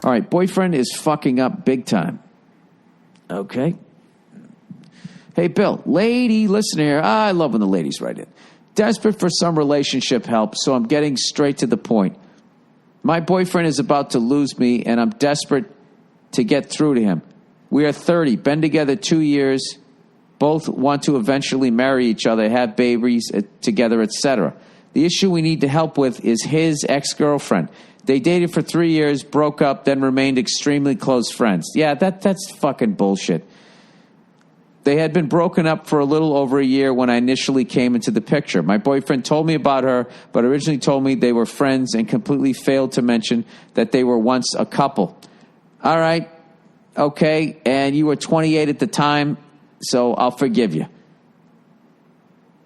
All right, boyfriend is fucking up big time. Okay. Hey, Bill, lady, listen here. I love when the ladies write in. Desperate for some relationship help, so I'm getting straight to the point. My boyfriend is about to lose me, and I'm desperate to get through to him. We are 30, been together 2 years, both want to eventually marry each other, have babies together, etc. The issue we need to help with is his ex-girlfriend. They dated for 3 years, broke up, then remained extremely close friends. Yeah, that's fucking bullshit. They had been broken up for a little over a year when I initially came into the picture. My boyfriend told me about her, but originally told me they were friends and completely failed to mention that they were once a couple. All right, okay, and you were 28 at the time, so I'll forgive you.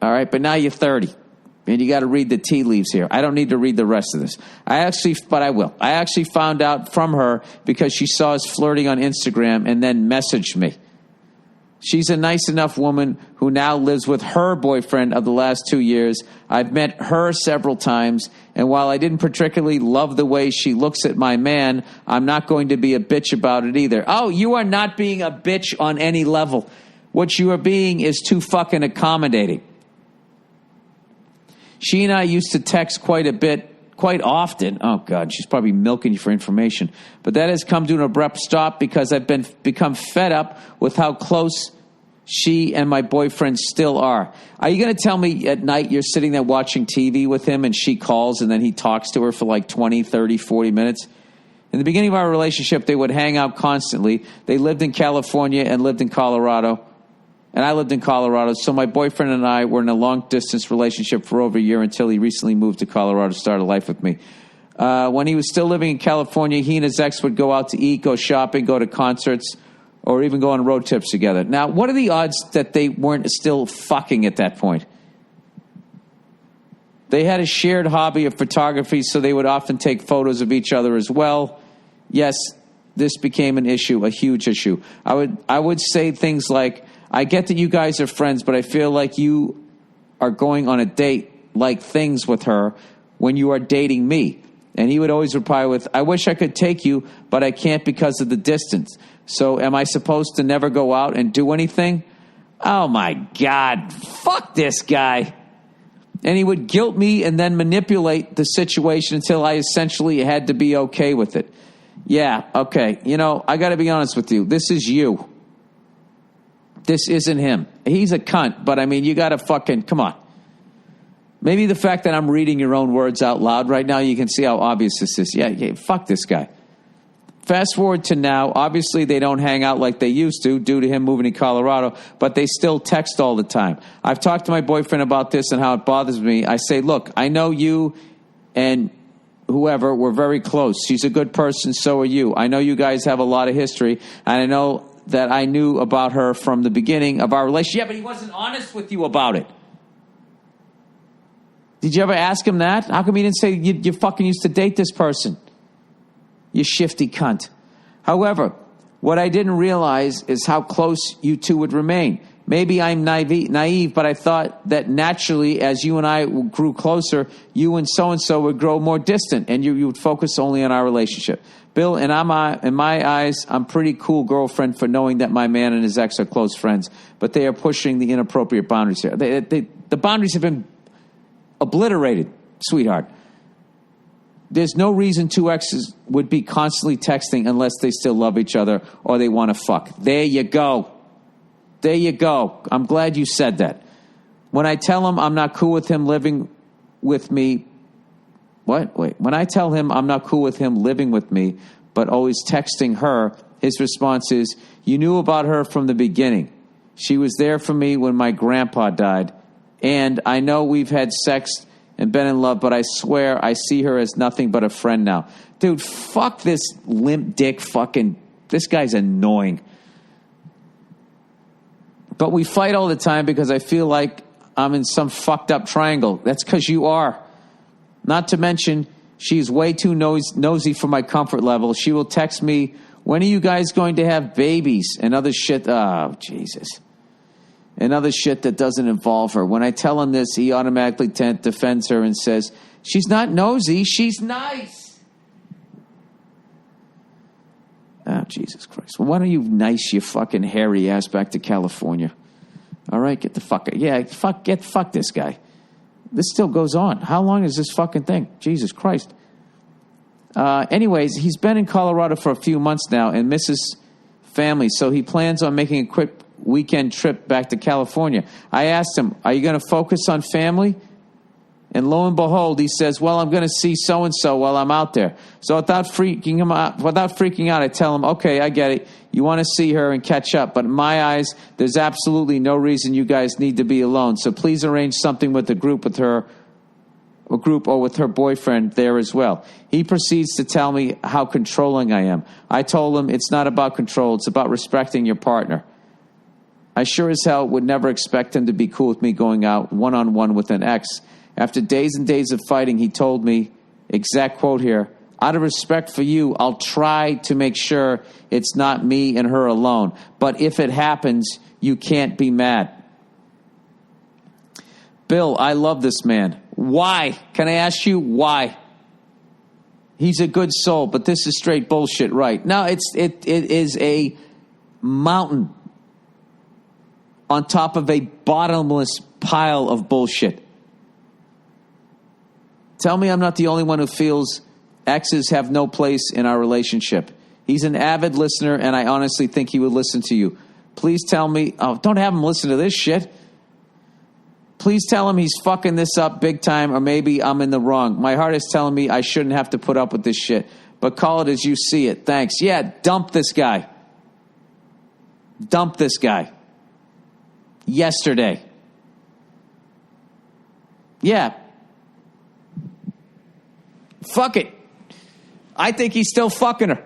All right, but now you're 30. And you got to read the tea leaves here. I don't need to read the rest of this. But I will. I actually found out from her because she saw us flirting on Instagram and then messaged me. She's a nice enough woman who now lives with her boyfriend of the last 2 years. I've met her several times, and while I didn't particularly love the way she looks at my man, I'm not going to be a bitch about it either. Oh, you are not being a bitch on any level. What you are being is too fucking accommodating. She and I used to text quite often. Oh, God, she's probably milking you for information. But that has come to an abrupt stop because I've become fed up with how close she and my boyfriend still are. Are you going to tell me at night you're sitting there watching TV with him and she calls and then he talks to her for like 20, 30, 40 minutes? In the beginning of our relationship, they would hang out constantly. They lived in California and lived in Colorado. And I lived in Colorado, so my boyfriend and I were in a long-distance relationship for over a year until he recently moved to Colorado to start a life with me. When he was still living in California, he and his ex would go out to eat, go shopping, go to concerts, or even go on road trips together. Now, what are the odds that they weren't still fucking at that point? They had a shared hobby of photography, so they would often take photos of each other as well. Yes, this became an issue, a huge issue. I would say things like, I get that you guys are friends, but I feel like you are going on a date like things with her when you are dating me. And he would always reply with, I wish I could take you, but I can't because of the distance. So am I supposed to never go out and do anything? Oh, my God. Fuck this guy. And he would guilt me and then manipulate the situation until I essentially had to be okay with it. Yeah, okay. You know, I got to be honest with you. This is you. This isn't him. He's a cunt, but I mean, you got to fucking, come on. Maybe the fact that I'm reading your own words out loud right now, you can see how obvious this is. Yeah, fuck this guy. Fast forward to now. Obviously, they don't hang out like they used to due to him moving to Colorado, but they still text all the time. I've talked to my boyfriend about this and how it bothers me. I say, look, I know you and whoever were very close. She's a good person, so are you. I know you guys have a lot of history, and I know that I knew about her from the beginning of our relationship. Yeah, but he wasn't honest with you about it. Did you ever ask him that? How come he didn't say you fucking used to date this person? You shifty cunt. However, what I didn't realize is how close you two would remain. Maybe I'm naive, but I thought that naturally, as you and I grew closer, you and so-and-so would grow more distant, and you would focus only on our relationship. Bill, in my eyes, I'm pretty cool girlfriend for knowing that my man and his ex are close friends, but they are pushing the inappropriate boundaries here. The boundaries have been obliterated, sweetheart. There's no reason two exes would be constantly texting unless they still love each other or they want to fuck. There you go. There you go. I'm glad you said that. When I tell him I'm not cool with him living with me, When I tell him I'm not cool with him living with me, but always texting her, his response is, you knew about her from the beginning. She was there for me when my grandpa died. And I know we've had sex and been in love, but I swear I see her as nothing but a friend now. Dude, fuck this limp dick fucking, this guy's annoying. But we fight all the time because I feel like I'm in some fucked up triangle. That's because you are. Not to mention, she's way too nosy for my comfort level. She will text me, when are you guys going to have babies? And other shit. Oh, Jesus. And other shit that doesn't involve her. When I tell him this, he automatically defends her and says, she's not nosy, she's nice. Jesus Christ. Well, why don't you nice your fucking hairy ass back to California? All right, get the fuck out. Yeah, fuck this guy. This still goes on. How long is this fucking thing? Jesus Christ. Anyways, he's been in Colorado for a few months now and misses family, so he plans on making a quick weekend trip back to California. I asked him, are you going to focus on family? And lo and behold, he says, well, I'm going to see so-and-so while I'm out there. So without freaking out, I tell him, okay, I get it. You want to see her and catch up. But in my eyes, there's absolutely no reason you guys need to be alone. So please arrange something with the group with her, a group or with her boyfriend there as well. He proceeds to tell me how controlling I am. I told him it's not about control. It's about respecting your partner. I sure as hell would never expect him to be cool with me going out one-on-one with an ex. After days and days of fighting, he told me, exact quote here, out of respect for you, I'll try to make sure it's not me and her alone. But if it happens, you can't be mad. Bill, I love this man. Why? Can I ask you why? He's a good soul, but this is straight bullshit, right? No, it is a mountain on top of a bottomless pile of bullshit. Tell me I'm not the only one who feels exes have no place in our relationship. He's an avid listener, and I honestly think he would listen to you. Please tell me... Oh, don't have him listen to this shit. Please tell him he's fucking this up big time, or maybe I'm in the wrong. My heart is telling me I shouldn't have to put up with this shit. But call it as you see it. Thanks. Yeah, dump this guy. Dump this guy. Yesterday. Yeah. Fuck it. I think he's still fucking her.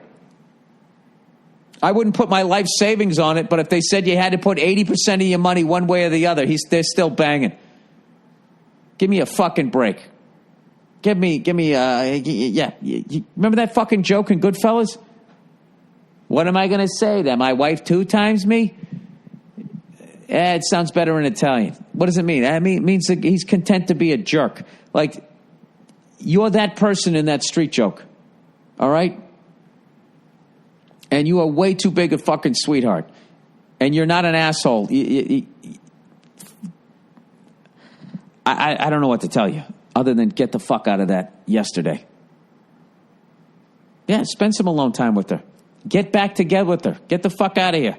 I wouldn't put my life savings on it, but if they said you had to put 80% of your money one way or the other, they're still banging. Give me a fucking break. Give me, yeah. You remember that fucking joke in Goodfellas? What am I going to say? That my wife 2 times me? It sounds better in Italian. What does it mean? It means that he's content to be a jerk. Like, you're that person in that street joke. All right? And you are way too big a fucking sweetheart. And you're not an asshole. I don't know what to tell you other than get the fuck out of that yesterday. Yeah, spend some alone time with her. Get back together with her. Get the fuck out of here.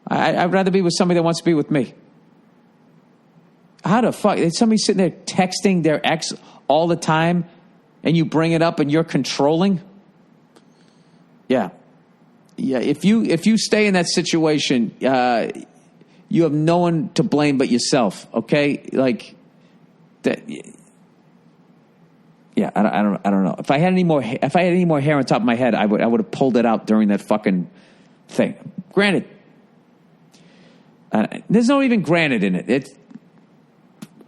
I'd rather be with somebody that wants to be with me. How the fuck? Is somebody sitting there texting their ex all the time and you bring it up and you're controlling? Yeah. Yeah, if you stay in that situation, you have no one to blame but yourself, okay? Like that. Yeah, I don't know. If I had any more hair on top of my head, I would have pulled it out during that fucking thing. Granted, there's no even granted in it. It's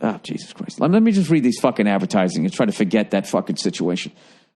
oh Jesus Christ. Let me just read these fucking advertising and try to forget that fucking situation.